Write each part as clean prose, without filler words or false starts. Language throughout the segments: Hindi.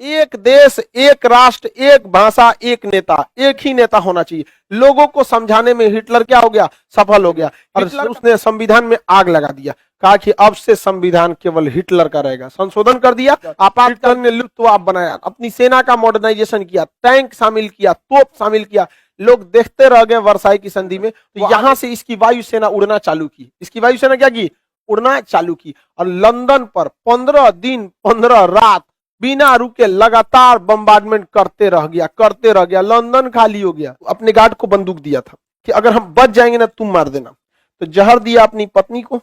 एक देश, एक राष्ट्र, एक भाषा, एक नेता, एक ही नेता होना चाहिए। लोगों को समझाने में हिटलर क्या हो गया, सफल हो गया, और उसने संविधान में आग लगा दिया, कहा कि अब से संविधान केवल हिटलर का रहेगा। संशोधन कर दिया, आपातकालीन ने लुफ्तवाफ बनाया, अपनी सेना का मॉडर्नाइजेशन किया, टैंक शामिल किया, तोप शामिल किया। लोग देखते रह गए वर्साई की संधि में। तो यहां से इसकी वायुसेना उड़ना चालू की। इसकी वायुसेना क्या की, उड़ना चालू की, और लंदन पर 15 दिन 15 रात बिना रुके लगातार बम्बार्डमेंट करते रह गया। लंदन खाली हो गया। अपने गार्ड को बंदूक दिया था कि अगर हम बच जाएंगे ना तुम मार देना। तो जहर दिया अपनी पत्नी को,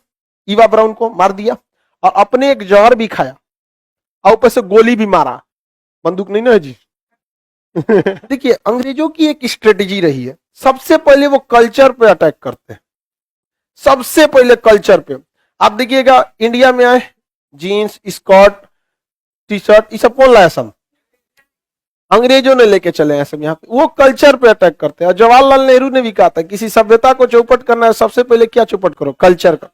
ईवा ब्राउन को मार दिया, और अपने एक जहर भी खाया, और ऊपर से गोली भी मारा। बंदूक नहीं ना जी। देखिए, अंग्रेजों की एक स्ट्रेटेजी रही है, सबसे पहले वो कल्चर पे अटैक करते हैं, सबसे पहले कल्चर पे। आप देखिएगा, इंडिया में आए, जीन्स, स्कर्ट, टी शर्ट, ये सब कौन लाया, सब अंग्रेजों ने लेके चले हैं सब। यहाँ पे वो कल्चर पे अटैक करते हैं। और जवाहरलाल नेहरू ने भी कहा था, किसी सभ्यता को चौपट करना है, सबसे पहले क्या चौपट करो, कल्चर का,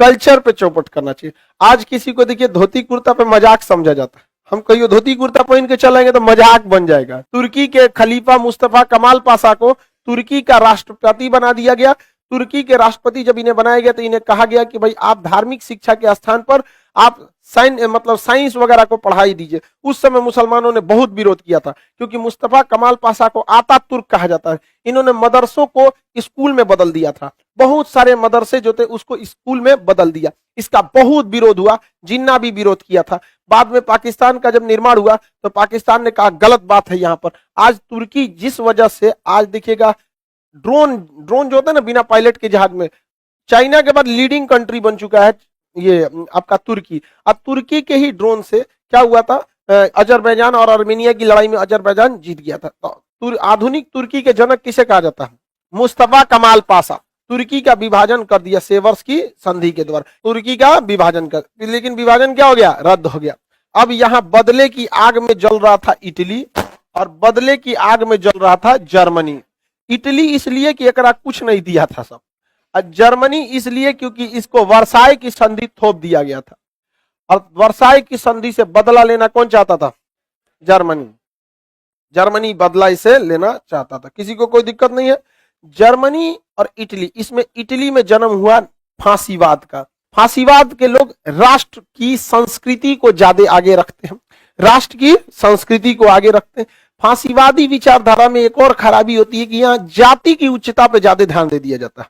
कल्चर पे चौपट करना चाहिए। आज किसी को देखिए धोती कुर्ता पे मजाक समझा जाता है, हम कहियो धोती कुर्ता पहन के चलेंगे तो मजाक बन जाएगा। तुर्की के खलीफा मुस्तफा कमाल पाशा को तुर्की का राष्ट्रपति बना दिया गया। तुर्की के राष्ट्रपति जब इन्हें बनाया गया तो इन्हें कहा गया कि भाई आप धार्मिक शिक्षा के स्थान पर आप साइंस वगैरह को पढ़ाई दीजिए। उस समय मुसलमानों ने बहुत विरोध किया था, क्योंकि मुस्तफा कमाल पाशा को आता तुर्क कहा जाता है। इन्होंने मदरसों को स्कूल में बदल दिया था, बहुत सारे मदरसे जो थे उसको स्कूल में बदल दिया। इसका बहुत विरोध हुआ, जिन्ना भी विरोध किया था। बाद में पाकिस्तान का जब निर्माण हुआ तो पाकिस्तान ने कहा गलत बात है यहाँ पर। आज तुर्की जिस वजह से, आज देखिएगा ड्रोन जो होता है ना बिना पायलट के जहाज में, चाइना के बाद लीडिंग कंट्री बन चुका है ये आपका तुर्की। अब तुर्की के ही ड्रोन से क्या हुआ था, अजरबैजान और आर्मेनिया की लड़ाई में अजरबैजान जीत गया था। तो आधुनिक तुर्की के जनक किसे कहा जाता है, मुस्तफा कमाल पाशा। तुर्की का विभाजन कर दिया सेवर्स की संधि के द्वारा, तुर्की का विभाजन कर, लेकिन विभाजन क्या हो गया, रद्द हो गया। अब यहाँ बदले की आग में जल रहा था इटली, और बदले की आग में जल रहा था जर्मनी। इटली इसलिए कि एकरा कुछ नहीं दिया था सब, और जर्मनी इसलिए क्योंकि इसको वर्साई की संधि थोप दिया गया था। और वर्साई की संधि से बदला लेना कौन चाहता था, जर्मनी। जर्मनी बदला इसे लेना चाहता था, किसी को कोई दिक्कत नहीं है। जर्मनी और इटली, इसमें इटली में जन्म हुआ फांसीवाद का। फांसीवाद के लोग राष्ट्र की संस्कृति को ज्यादा आगे रखते हैं, राष्ट्र की संस्कृति को आगे रखते हैं। फांसीवादी विचारधारा में एक और खराबी होती है कि यहाँ जाति की उच्चता पे ज्यादा ध्यान दे दिया जाता है,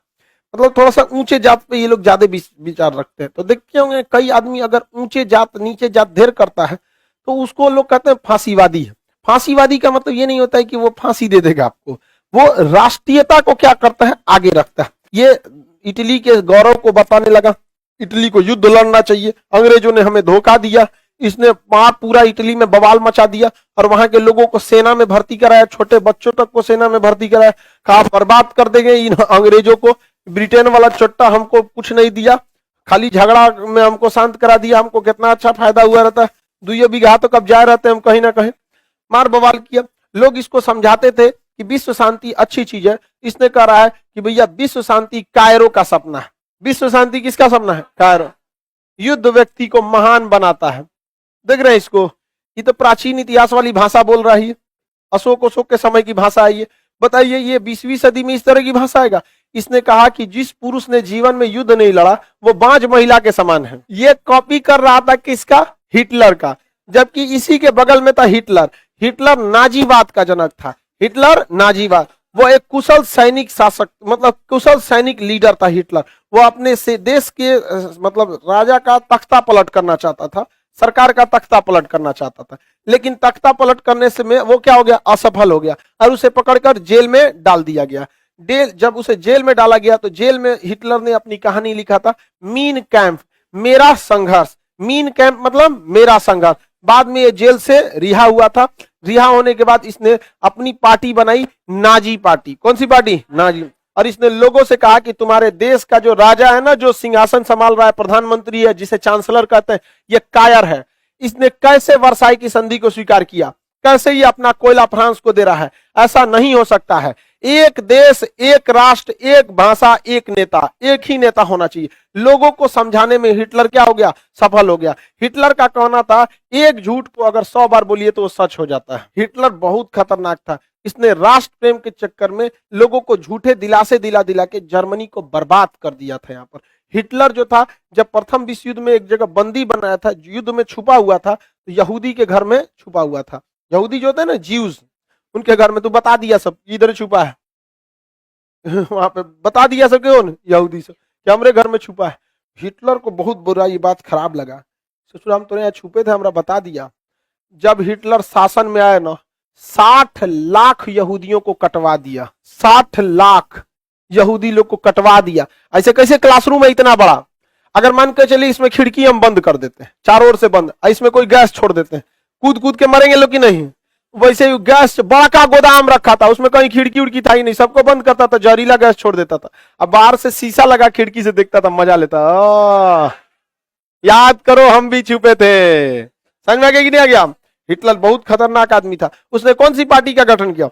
मतलब थोड़ा सा ऊंचे जात पे ये लोग ज्यादा विचार रखते हैं। तो देखते होंगे कई आदमी अगर ऊंचे जात नीचे जात ढेर करता है तो उसको लोग कहते हैं फांसीवादी है। फांसीवादी का मतलब ये नहीं होता है कि वो फांसी दे देगा आपको, वो राष्ट्रीयता को क्या करता है, आगे रखता है। ये इटली के गौरव को बताने लगा, इटली को युद्ध लड़ना चाहिए, अंग्रेजों ने हमें धोखा दिया। इसने पूरा इटली में बवाल मचा दिया और वहां के लोगों को सेना में भर्ती कराया, छोटे बच्चों तक को सेना में भर्ती कराया। कहा बर्बाद कर देंगे इन अंग्रेजों को, ब्रिटेन वाला चोट्टा हमको कुछ नहीं दिया, खाली झगड़ा में हमको शांत करा दिया, हमको कितना अच्छा फायदा हुआ रहता है, 2 बीघा तो कब्जा रहते हैं हम कहीं ना कहीं। मार बवाल किया। लोग इसको समझाते थे कि विश्व शांति अच्छी चीज है। इसने कह रहा है कि भैया विश्व शांति कायरो का सपना है। विश्व शांति किसका सपना है, कायरो। युद्ध व्यक्ति को महान बनाता है। देख रहे हैं इसको, ये तो प्राचीन इतिहास वाली भाषा बोल रही है, अशोक के समय की भाषा है ये। बताइए ये 20वीं सदी में इस तरह की भाषा आएगा। इसने कहा कि जिस पुरुष ने जीवन में युद्ध नहीं लड़ा वो बांझ महिला के समान है। ये कॉपी कर रहा था किसका, हिटलर का, जबकि इसी के बगल में था हिटलर। हिटलर नाजीवाद का जनक था, हिटलर नाजीवाद। वो एक कुशल सैनिक शासक, मतलब कुशल सैनिक लीडर था हिटलर। वो अपने से देश के मतलब राजा का तख्ता पलट करना चाहता था, सरकार का तख्ता पलट करना चाहता था, लेकिन तख्ता पलट करने से में वो क्या हो गया, असफल हो गया और उसे पकड़कर जेल में डाल दिया गया। जब उसे जेल में डाला गया तो जेल में हिटलर ने अपनी कहानी लिखा था, मीन कैंप, मेरा संघर्ष। मीन कैंप मतलब मेरा संघर्ष। बाद में ये जेल से रिहा हुआ था। रिहा होने के बाद इसने अपनी पार्टी बनाई, नाजी पार्टी। कौन सी पार्टी, नाजी। और इसने लोगों से कहा कि तुम्हारे देश का जो राजा है ना, जो सिंहासन संभाल रहा है, प्रधानमंत्री है, जिसे चांसलर कहते हैं, ये कायर है। इसने कैसे वर्साई की संधि को स्वीकार किया, कैसे ये अपना कोयला फ्रांस को दे रहा है, ऐसा नहीं हो सकता है। एक देश, एक राष्ट्र, एक भाषा, एक नेता, एक ही नेता होना चाहिए। लोगों को समझाने में हिटलर क्या हो गया, सफल हो गया। हिटलर का कहना था एक झूठ को अगर 100 बार बोलिए तो वो सच हो जाता है। हिटलर बहुत खतरनाक था। इसने राष्ट्र प्रेम के चक्कर में लोगों को झूठे दिलासे दिला दिला के जर्मनी को बर्बाद कर दिया था। यहाँ पर हिटलर जो था, जब प्रथम विश्व युद्ध में एक जगह बंदी बनाया था, युद्ध में छुपा हुआ था, तो यहूदी के घर में छुपा हुआ था। यहूदी जो होते हैं ना, ज्यूज, उनके घर में तो बता दिया सब इधर छुपा है वहां पे बता दिया सब क्यों, यहूदी से कि हमारे घर में छुपा है। हिटलर को बहुत बुरा ये बात खराब लगा, सोचो हम तो यहाँ छुपे थे, हमरा बता दिया। जब हिटलर शासन में आया ना, 60 लाख यहूदियों को कटवा दिया। 60 लाख यहूदी लोग को कटवा दिया। ऐसे कैसे क्लासरूम है इतना बड़ा, अगर मान के चलिए इसमें खिड़की हम बंद कर देते हैं, चारों ओर से बंद, इसमें कोई गैस छोड़ देते हैं, कूद कूद के मरेंगे लोग कि नहीं। वैसे ही गैस बड़ा का गोदाम रखा था, उसमें कहीं खिड़की उड़की था ही नहीं, सबको बंद करता था, जहरीला गैस छोड़ देता था। अब बाहर से शीशा लगा खिड़की से देखता था, मजा लेता। याद करो हम भी छुपे थे। समझ में आ गया कि नहीं आ गया। हिटलर बहुत खतरनाक आदमी था। उसने कौन सी पार्टी का गठन किया,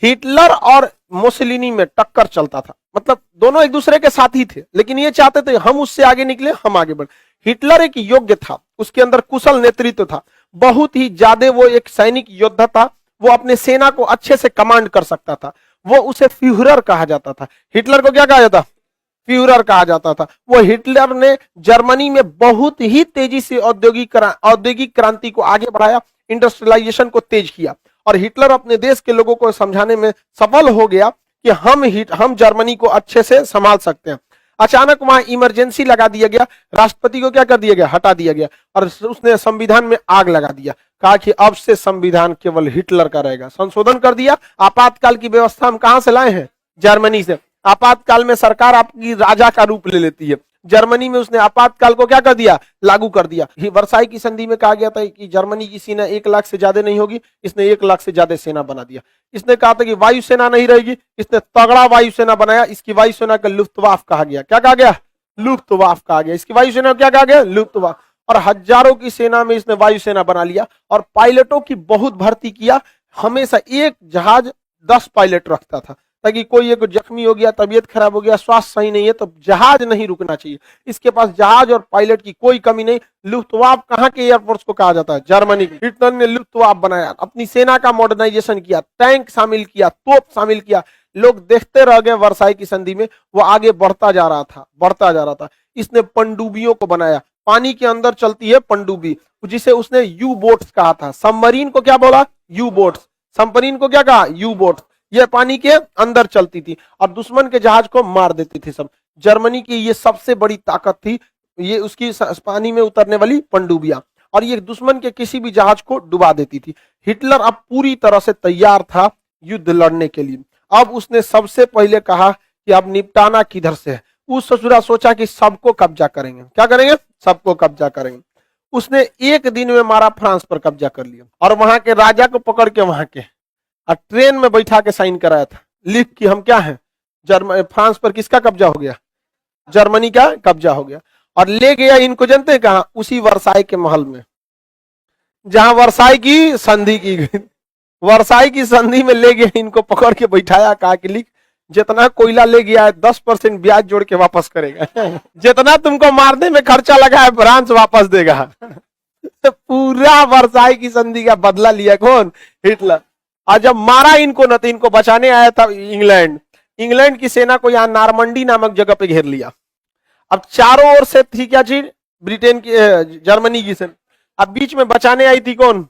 हिटलर और मुसोलिनी में टक्कर चलता था, मतलब दोनों एक दूसरे के साथी थे, लेकिन ये चाहते थे हम उससे आगे निकले, हम आगे बढ़े। हिटलर एक योग्य था, उसके अंदर कुशल नेतृत्व था, बहुत ही ज्यादा वो एक सैनिक योद्धा था, वो अपने सेना को अच्छे से कमांड कर सकता था। वो उसे फ्यूहरर कहा जाता था। हिटलर को क्या कहा जाता, फ्यूहरर कहा जाता था। वो हिटलर ने जर्मनी में बहुत ही तेजी से औद्योगिक क्रांति को आगे बढ़ाया, इंडस्ट्रियलाइजेशन को तेज किया, और हिटलर अपने देश के लोगों को समझाने में सफल हो गया कि हम जर्मनी को अच्छे से संभाल सकते हैं। अचानक वहां इमरजेंसी लगा दिया गया, राष्ट्रपति को क्या कर दिया गया, हटा दिया गया, और उसने संविधान में आग लगा दिया। कहा कि अब से संविधान केवल हिटलर का रहेगा। संशोधन कर दिया। आपातकाल की व्यवस्था हम कहां से लाए हैं, जर्मनी से। आपातकाल में सरकार आपकी राजा का रूप ले लेती है। जर्मनी में उसने आपातकाल को क्या कर दिया, लागू कर दिया। वर्साई की संधि में कहा गया था कि जर्मनी की सेना 1 लाख से ज्यादा नहीं होगी, इसने 1 लाख से ज्यादा सेना बना दिया। इसने कहा था कि वायुसेना नहीं रहेगी, इसने तगड़ा वायुसेना बनाया। इसकी वायुसेना का लुफ्तवाफ कहा गया। क्या कहा गया, लुफ्तवाफ कहा गया। इसकी वायुसेना क्या कहा गया, लुफ्तवाफ। और हजारों की सेना में इसने वायुसेना बना लिया, और पायलटों की बहुत भर्ती किया। हमेशा एक जहाज 10 पायलट रखता था, ताकि कोई एक जख्मी हो गया, तबीयत खराब हो गया, स्वास्थ्य सही नहीं है, तो जहाज नहीं रुकना चाहिए। इसके पास जहाज और पायलट की कोई कमी नहीं। लुफ्तवाफ कहां के एयरफोर्स को कहा जाता है, जर्मनी की। हिटलर ने लुफ्तवाफ बनाया, अपनी सेना का मॉडर्नाइजेशन किया, टैंक शामिल किया, तोप शामिल किया। लोग देखते रह गए। वर्साई की संधि में वो आगे बढ़ता जा रहा था, बढ़ता जा रहा था। इसने पनडुब्बियों को बनाया, पानी के अंदर चलती है पनडुब्बी, जिसे उसने यू बोट्स कहा था। सबमरीन को क्या बोला, यू बोट्स। सबमरीन को क्या कहा, यू बोट्स। ये पानी के अंदर चलती थी और दुश्मन के जहाज को मार देती थी सब। जर्मनी की ये सबसे बड़ी ताकत थी, ये उसकी पानी में उतरने वाली पनडुब्बियां, और ये दुश्मन के किसी भी जहाज को डुबा देती थी। हिटलर अब पूरी तरह से तैयार था युद्ध लड़ने के लिए। अब उसने सबसे पहले कहा कि अब निपटाना किधर से है। उस ससुरा सोचा कि सबको कब्जा करेंगे। क्या करेंगे, सबको कब्जा करेंगे। उसने एक दिन में मारा फ्रांस पर कब्जा कर लिया, और वहां के राजा को पकड़ के वहां के और ट्रेन में बैठा के साइन कराया था, लिख कि हम क्या हैं, फ्रांस पर किसका कब्जा हो गया, जर्मनी का कब्जा हो गया। और ले गया इनको, जानते हैं कहां, उसी वर्साई के महल में, जहां वर्साई की संधि की गई। वर्साई की संधि में ले गया इनको, पकड़ के बैठाया, कहा कि लिख जितना कोयला ले गया है 10% ब्याज जोड़ के वापस करेगा। जितना तुमको मारने में खर्चा लगा है फ्रांस वापस देगा। पूरा वर्साई की संधि का बदला लिया कौन, हिटलर। और जब मारा इनको न, तो इनको बचाने आया था इंग्लैंड। इंग्लैंड की सेना को यहाँ नारमंडी नामक जगह पे घेर लिया। अब चारों ओर से थी क्या चीज, ब्रिटेन की, जर्मनी की सेना। अब बीच में बचाने आई थी कौन,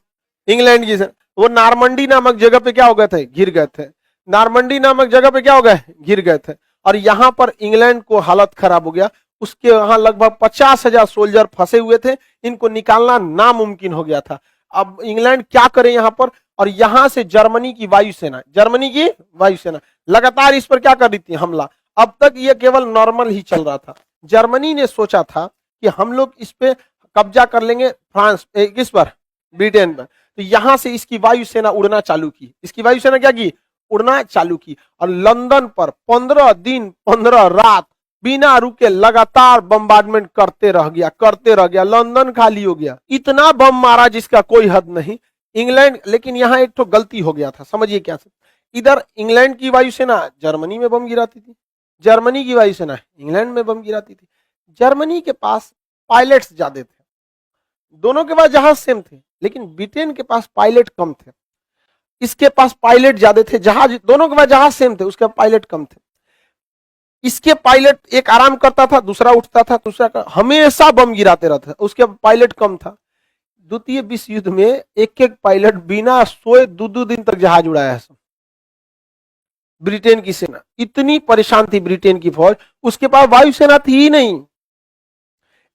इंग्लैंड की सेना। वो नारमंडी नामक जगह पे क्या हो गए थे, घिर गए थे। नारमंडी नामक जगह पे क्या हो गए, घिर गए थे। और यहाँ पर इंग्लैंड को हालत खराब हो गया। उसके वहां लगभग 50,000 सोल्जर फंसे हुए थे, इनको निकालना नामुमकिन हो गया था। अब इंग्लैंड क्या करे यहाँ पर, और यहां से जर्मनी की वायुसेना लगातार इस पर क्या कर रही थी, हमला। अब तक ये केवल नॉर्मल ही चल रहा था। जर्मनी ने सोचा था कि हम लोग इस पे कब्जा कर लेंगे, फ्रांस किस पर, ब्रिटेन पर। तो यहां से इसकी वायुसेना उड़ना चालू की। इसकी वायुसेना क्या की, उड़ना चालू की, और लंदन पर 15 दिन 15 रात बिना रुके लगातार बम्बार्डमेंट करते रह गया। लंदन खाली हो गया। इतना बम मारा जिसका कोई हद नहीं। इंग्लैंड, लेकिन यहां एक तो गलती हो गया था, समझिए क्या। इधर इंग्लैंड की वायुसेना जर्मनी में बम गिराती थी, जर्मनी की वायुसेना इंग्लैंड में बम गिराती थी। जर्मनी के पास पायलट्स ज्यादा थे, दोनों के पास जहाज सेम थे, लेकिन ब्रिटेन के पास पायलट कम थे। इसके पास पायलट ज्यादा थे, जहाज दोनों के पास जहाज सेम थे, उसके पायलट कम थे। इसके पायलट एक आराम करता था, दूसरा उठता था, दूसरा हमेशा बम गिराते रहता था, उसके पायलट कम था। द्वितीय विश्व युद्ध में एक एक पायलट बिना सोए 2-2 दिन तक जहाज उड़ाया है। ब्रिटेन की सेना इतनी परेशान थी, ब्रिटेन की फौज, उसके पास वायुसेना थी ही नहीं।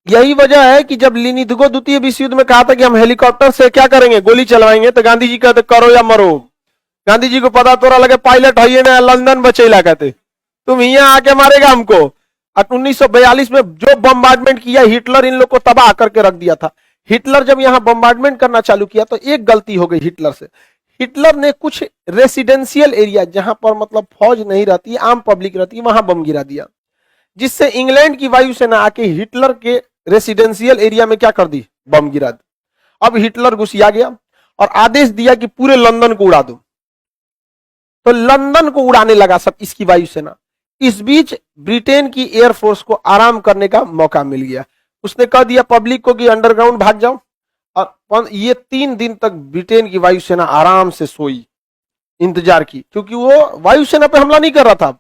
यही वजह है कि जब लिनिथगो द्वितीय विश्व युद्ध में कहा था कि हम हेलीकॉप्टर से क्या करेंगे, गोली चलवाएंगे, तो गांधी जी कहते करो या मरो। गांधी जी को पता तोरा लगे पायलट है ना, लंदन बचेला कहते तुम यहाँ आके मारेगा हमको। 1942 में जो बम्बार्डमेंट किया हिटलर, इन लोग को तबाह करके रख दिया था। हिटलर जब यहाँ बम्बार्डमेंट करना चालू किया तो एक गलती हो गई हिटलर से। हिटलर ने कुछ रेसिडेंशियल एरिया जहां पर मतलब फौज नहीं रहती, आम पब्लिक रहती है, वहां बम गिरा दिया, जिससे इंग्लैंड की वायुसेना आके हिटलर के रेसिडेंशियल एरिया में क्या कर दी, बम गिरा दी। अब हिटलर गुस्सिया गया और आदेश दिया कि पूरे लंदन को उड़ा दो, तो लंदन को उड़ाने लगा सब इसकी वायुसेना। इस बीच ब्रिटेन की एयरफोर्स को आराम करने का मौका मिल गया। उसने कह दिया पब्लिक को कि अंडरग्राउंड भाग जाओ, और ये 3 दिन तक ब्रिटेन की वायुसेना आराम से सोई, इंतजार की, क्योंकि वो वायुसेना पे हमला नहीं कर रहा था,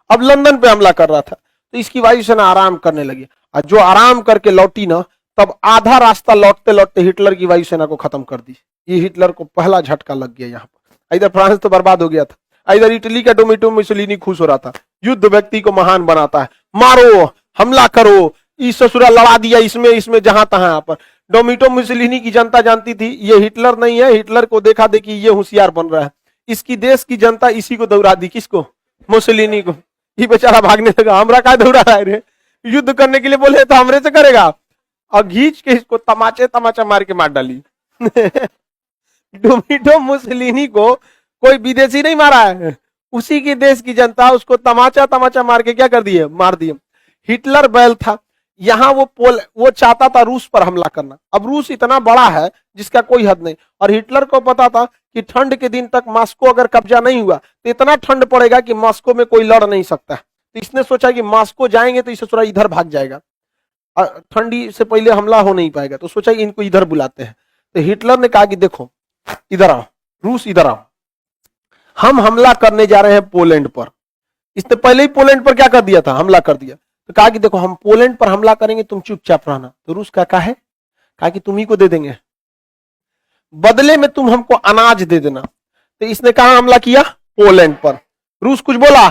अब लंदन पे हमला कर रहा था। तो इसकी वायुसेना आराम करने लगी, और जो आराम करके लौटी ना, तब आधा रास्ता लौटते लौटते हिटलर की वायुसेना को खत्म कर दी। ये हिटलर को पहला झटका लग गया। यहाँ पर इधर फ्रांस तो बर्बाद हो गया था, इधर इटली का डोमिटो मुसोलिनी खुश हो रहा था। युद्ध व्यक्ति को महान बनाता है, मारो, हमला करो, इस ससुरा लड़ा दिया इसमें जहां तहां पर। डोमिटो मुसोलिनी की जनता जानती थी ये हिटलर नहीं है, हिटलर को देखा देखी ये होशियार बन रहा है। इसकी देश की जनता इसी को दौड़ा दी, किसको, मुसोलिनी को। ये बेचारा भागने लगा, हमरा का दौड़ा रहा है रे, युद्ध करने के लिए बोले तो हमरे से करेगा, और घींच के इसको तमाचा मार के मार डाली। डोमिटो मुसोलिनी को कोई विदेशी नहीं मारा है, उसी की देश की जनता उसको तमाचा मार के क्या कर दिए, मार दिए। हिटलर बैल था, यहाँ वो चाहता था रूस पर हमला करना। अब रूस इतना बड़ा है जिसका कोई हद नहीं, और हिटलर को पता था कि ठंड के दिन तक मॉस्को अगर कब्जा नहीं हुआ तो इतना ठंड पड़ेगा कि मॉस्को में कोई लड़ नहीं सकता। तो इसने सोचा कि मॉस्को जाएंगे तो इसे थोड़ा इधर भाग जाएगा, ठंडी से पहले हमला हो नहीं पाएगा, तो सोचा कि इनको इधर बुलाते हैं। तो हिटलर ने कहा कि देखो इधर आओ, रूस इधर आओ, हम हमला करने जा रहे हैं पोलैंड पर। इसने पहले ही पोलैंड पर क्या कर दिया था, हमला कर दिया। तो कहा कि देखो हम पोलैंड पर हमला करेंगे, तुम चुपचाप रहना। तो रूस का कहा है, कहा कि तुम ही को दे देंगे, बदले में तुम हमको अनाज दे देना। तो इसने कहा हमला किया पोलैंड पर, रूस कुछ बोला,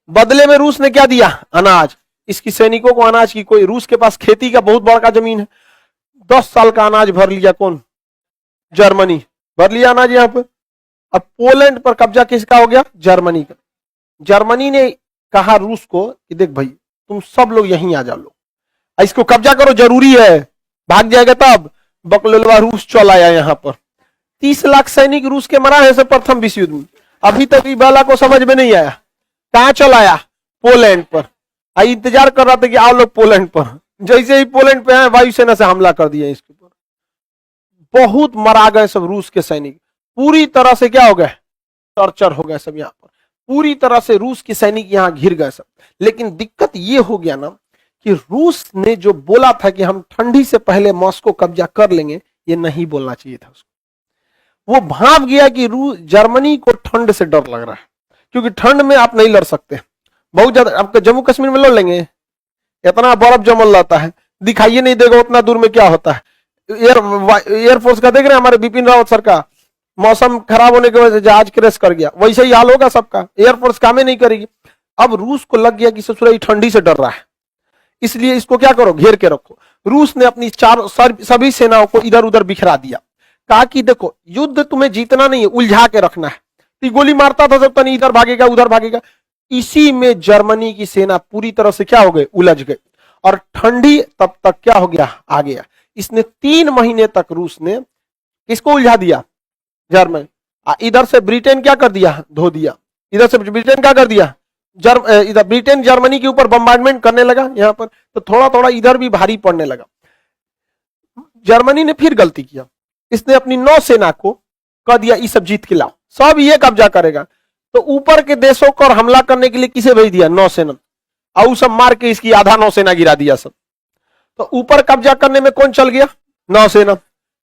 बदले में रूस ने क्या दिया, अनाज। इसकी सैनिकों को अनाज की, कोई रूस के पास खेती का बहुत बड़ा जमीन है, 10 साल का अनाज भर लिया, कौन, जर्मनी भर लिया अनाज यहाँ पर। अब पोलैंड पर कब्जा किसका हो गया, जर्मनी का। जर्मनी ने कहा रूस को कि देख भाई तुम सब लोग यहीं आ जाओ, लोग इसको कब्जा करो, जरूरी है, भाग जाएगा तब। बकलोलवा रूस चल आया यहाँ पर, 30 लाख सैनिक रूस के मरा है प्रथम विश्व युद्ध में। अभी तक इबाला को समझ में नहीं आया, कहां चल आया, पोलैंड पर। इंतजार कर रहा था कि आओ लोग पोलैंड पर। जैसे ही पोलैंड पे आए वायुसेना से हमला कर दिया इसके ऊपर, बहुत मरा गए सब रूस के सैनिक, पूरी तरह से क्या हो गए, टॉर्चर हो गए सब यहाँ पर, पूरी तरह से रूस के सैनिक यहाँ घिर गए सब। लेकिन दिक्कत ये हो गया ना कि रूस ने जो बोला था कि हम ठंडी से पहले मॉस्को कब्जा कर लेंगे, ये नहीं बोलना चाहिए था उसको। वो भाप गया कि जर्मनी को ठंड से डर लग रहा है, क्योंकि ठंड में आप नहीं लड़ सकते, बहुत ज्यादा। आपके जम्मू कश्मीर में लड़ लेंगे, इतना बर्फ जमल रहता है, दिखाइए नहीं देगा उतना दूर में क्या होता है। एयरफोर्स का देख रहे हैं हमारे बिपिन रावत सर का, मौसम खराब होने की वजह से जहाज क्रैश कर गया, वैसे ही हाल होगा सबका, एयरफोर्स काम ही नहीं करेगी। अब रूस को लग गया कि ससुरा ठंडी से डर रहा है, इसलिए इसको क्या करो, घेर के रखो। रूस ने अपनी सभी सेनाओं को इधर उधर बिखरा दिया, कहा कि देखो युद्ध तुम्हें जीतना नहीं है, उलझा के रखना है। तो गोली मारता था सब, तनी इधर भागेगा उधर भागेगा। इसी में जर्मनी की सेना पूरी तरह से क्या हो गई, उलझ गई, और ठंडी तब तक क्या हो गया, आ गया। इसने 3 महीने तक रूस ने किसको उलझा दिया, जर्मनी। इधर से ब्रिटेन क्या कर दिया, धो दिया। इधर से ब्रिटेन क्या कर दिया, इधर ब्रिटेन जर्मनी के ऊपर बम्बार्डमेंट करने लगा यहाँ पर, तो थोड़ा थोड़ा इधर भी भारी पड़ने लगा। जर्मनी ने फिर गलती किया, इसने अपनी नौसेना को कह दिया ये सब जीत के लाओ, सब ये कब्जा करेगा। तो ऊपर के देशों को हमला करने के लिए किसे भेज दिया? नौसेना। और वो सब मार के इसकी आधा नौसेना गिरा दिया सब। तो ऊपर कब्जा करने में कौन चल गया? नौसेना।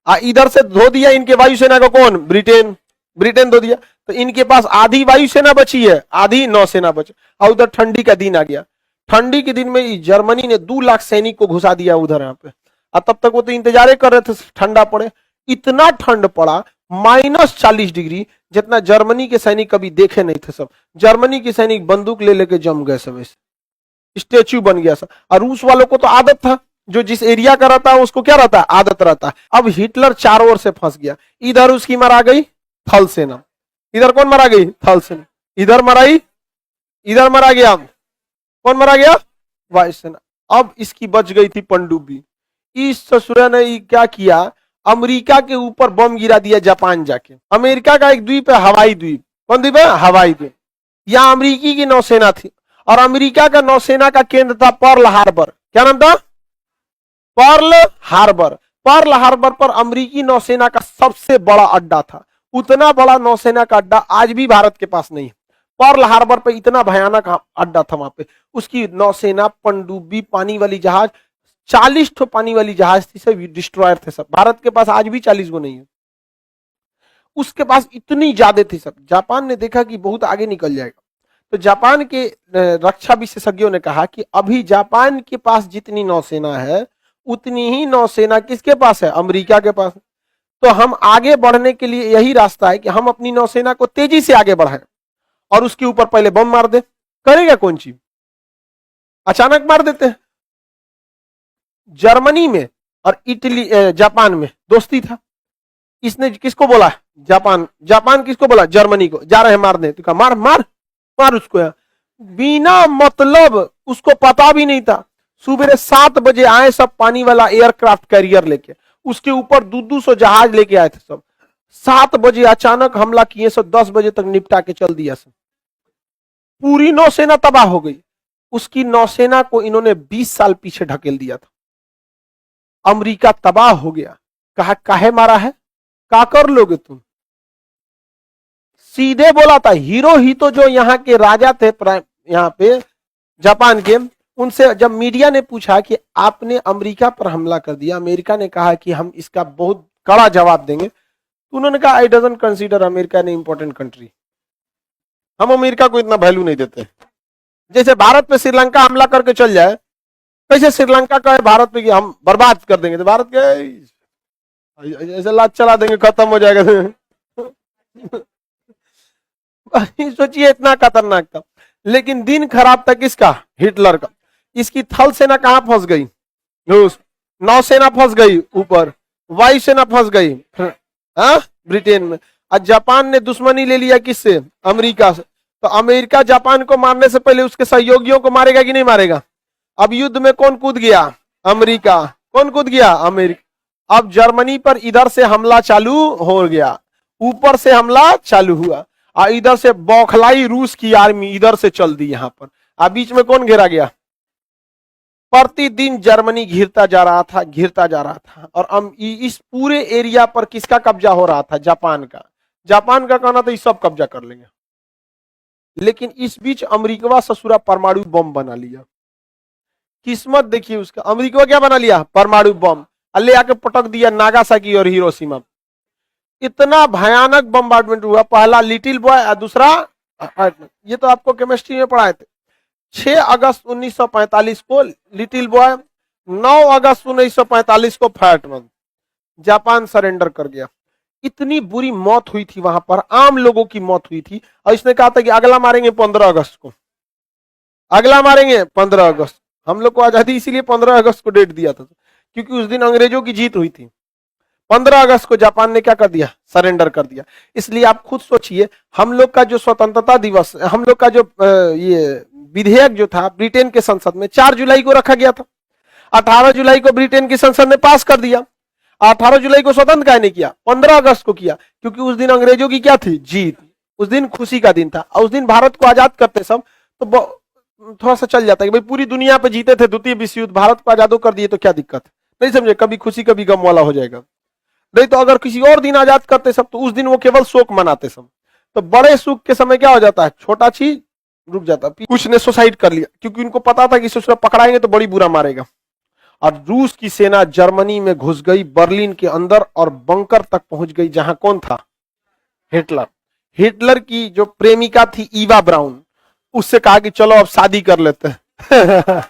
इधर से धो दिया इनके वायुसेना को कौन? ब्रिटेन। ब्रिटेन धो दिया। तो इनके पास आधी वायुसेना बची है, आधी नौसेना बची। और उधर ठंडी का दिन आ गया। ठंडी के दिन में जर्मनी ने 2 लाख सैनिक को घुसा दिया उधर यहाँ पे। और तब तक वो तो इंतजार कर रहे थे ठंडा पड़े। इतना ठंड पड़ा, -40 डिग्री, जितना जर्मनी के सैनिक कभी देखे नहीं थे सब। जर्मनी के सैनिक बंदूक ले लेके जम गए सब, ऐसे स्टेच्यू बन गया सब। और रूस वालों को तो आदत था, जो जिस एरिया का रहता है उसको क्या रहता है? आदत रहता है। अब हिटलर चारों ओर से फंस गया। इधर उसकी मरा गई थल सेना, इधर कौन मरा गई? थल सेना। इधर मराई, इधर मरा गया कौन? मरा गया? वायुसेना। अब इसकी बच गई थी पनडुब्बी। इस ससुरा ने क्या किया? अमेरिका के ऊपर बम गिरा दिया जापान जाके। अमेरिका का एक द्वीप है हवाई द्वीप। कौन द्वीप है? हवाई द्वीप। यहां अमेरिकी की नौसेना थी और अमेरिका का नौसेना का केंद्र था पर्ल हार्बर। क्या नाम था? Pearl Harbor. पर्ल हार्बर पर अमेरिकी नौसेना का सबसे बड़ा अड्डा था। उतना बड़ा नौसेना का अड्डा आज भी भारत के पास नहीं है। पर्ल हार्बर पे इतना भयानक अड्डा था वहां पे। उसकी नौसेना, पनडुब्बी, पानी वाली जहाज, 40 ठो पानी वाली जहाज थी, सब डिस्ट्रॉयर थे सब। भारत के पास आज भी 40 गो नहीं है। उसके पास इतनी ज्यादा थी सब। जापान ने देखा कि बहुत आगे निकल जाएगा, तो जापान के रक्षा विशेषज्ञों ने कहा कि अभी जापान के पास जितनी नौसेना है उतनी ही नौसेना किसके पास है? अमेरिका के पास। तो हम आगे बढ़ने के लिए यही रास्ता है कि हम अपनी नौसेना को तेजी से आगे बढ़ाएं और उसके ऊपर पहले बम मार दे। करेगा कौन चीज? अचानक मार देते हैं। जर्मनी में और इटली, जापान में दोस्ती था। इसने किसको बोला? जापान। जापान किसको बोला? जर्मनी को। जा रहे हैं मारने, तो कहा मार मार मार उसको। यार बिना मतलब, उसको पता भी नहीं था। सुबह 7 बजे आए सब, पानी वाला एयरक्राफ्ट कैरियर लेके, उसके ऊपर 200 जहाज लेके आए थे सब। 7 बजे अचानक हमला किए सब, 10 बजे तक निपटा के चल दिया सब। पूरी नौसेना तबाह हो गई। उसकी नौसेना को इन्होंने 20 साल पीछे ढकेल दिया था। अमेरिका तबाह हो गया। कहा काहे मारा है? क्या कर लोगे तुम? सीधे बोला था। हिरोहितो जो यहाँ के राजा थे, यहाँ पे जापान के, उनसे जब मीडिया ने पूछा कि आपने अमेरिका पर हमला कर दिया, अमेरिका ने कहा कि हम इसका बहुत कड़ा जवाब देंगे, तो उन्होंने कहा I doesn't consider America an important country. हम अमेरिका को इतना वैल्यू नहीं देते। जैसे भारत पे श्रीलंका हमला करके चल जाए, कैसे श्रीलंका का है भारत पे कि हम बर्बाद कर देंगे, तो भारत के ऐसे लात चला देंगे, खत्म हो जाएगा। सोचिए इतना खतरनाक था। लेकिन दिन खराब था किसका? हिटलर का। इसकी थल सेना कहां फंस गई? नौसेना फंस गई ऊपर, वायुसेना फंस गई ब्रिटेन में। और जापान ने दुश्मनी ले लिया किससे? अमेरिका से। तो अमेरिका जापान को मारने से पहले उसके सहयोगियों को मारेगा कि नहीं मारेगा? अब युद्ध में कौन कूद गया? अमेरिका। कौन कूद गया? अमेरिका। अब जर्मनी पर इधर से हमला चालू हो गया, ऊपर से हमला चालू हुआ, और इधर से बौखलाई रूस की आर्मी इधर से चल दी यहां पर। अब बीच में कौन घेरा गया? प्रतिदिन जर्मनी घिरता जा रहा था, घिरता जा रहा था। और इस पूरे एरिया पर किसका कब्जा हो रहा था? जापान का। जापान का कहना था इस सब कब्जा कर लेंगे। लेकिन इस बीच अमेरिका ससुरा परमाणु बम बना लिया। किस्मत देखिए उसका। अमेरिका क्या बना लिया? परमाणु बम। ले आके पटक दिया नागासाकी और हिरोशिमा। इतना भयानक बम्बार्डमेंट हुआ। पहला लिटिल बॉय और दूसरा, ये तो आपको केमिस्ट्री में पढ़ाए थे। 6 अगस्त 1945 को लिटिल बॉय, 9 अगस्त 1945 को फैटमैन। जापान सरेंडर कर गया। इतनी बुरी मौत हुई थी वहां पर, आम लोगों की मौत हुई थी। और इसने कहा था कि अगला मारेंगे 15 अगस्त को, अगला मारेंगे 15 अगस्त। हम लोग को आजादी इसीलिए 15 अगस्त को डेट दिया था, क्योंकि उस दिन अंग्रेजों की जीत हुई थी। 15 अगस्त को जापान ने क्या कर दिया? सरेंडर कर दिया। इसलिए आप खुद सोचिए, हम लोग का जो स्वतंत्रता दिवस, हम लोग का जो ये विधेयक जो था ब्रिटेन के संसद में 4 जुलाई को रखा गया था। 18 जुलाई को ब्रिटेन की संसद ने पास कर दिया। 18 जुलाई को स्वतंत्र काहे नहीं किया? 15 अगस्त को किया, क्योंकि उस दिन अंग्रेजों की क्या थी? जीत। उस दिन खुशी का दिन था। और उस दिन भारत को आजाद करते सब, तो थोड़ा सा चल जाता है कि भाई पूरी दुनिया पे जीते थे द्वितीय विश्व युद्ध, भारत को आजाद कर दिए, तो क्या दिक्कत है? नहीं समझे? कभी खुशी कभी गम वाला हो जाएगा। नहीं तो अगर किसी और दिन आजाद करते सब, तो उस दिन वो केवल शोक मनाते सब। तो बड़े सुख के समय क्या हो जाता है, छोटा चीज रुक जाता है। कुछ ने सुसाइड कर लिया क्योंकि उनको पता था कि ससुरा पकड़ाएंगे तो बड़ी बुरा मारेगा। और रूस की सेना जर्मनी में घुस गई, बर्लिन के अंदर, और बंकर तक पहुंच गई जहां कौन था, हिटलर। हिटलर की जो प्रेमिका थी ईवा ब्राउन, उससे कहा कि चलो अब शादी कर लेते हैं।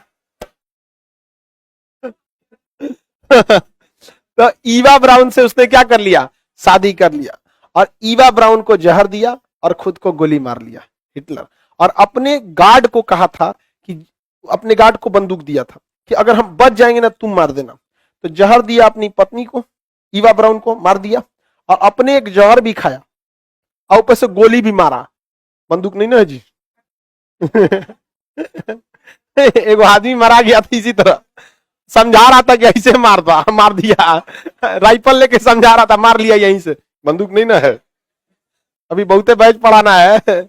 तो ईवा ब्राउन से उसने क्या कर लिया, शादी कर लिया, और ईवा ब्राउन को जहर दिया और खुद को गोली मार लिया हिटलर। और अपने गार्ड को कहा था कि, अपने गार्ड को बंदूक दिया था कि अगर हम बच जाएंगे ना तुम मार देना। तो जहर दिया अपनी पत्नी को, ईवा ब्राउन को मार दिया, और अपने एक जहर भी खाया और ऊपर से गोली भी मारा। बंदूक नहीं ना है जी। एक आदमी मारा गया था इसी तरह, समझा रहा था कि ऐसे मार दिया, राइफल लेके समझा रहा था, मार लिया यहीं से, बंदूक नहीं ना है। अभी बहुते बैच पढ़ाना है।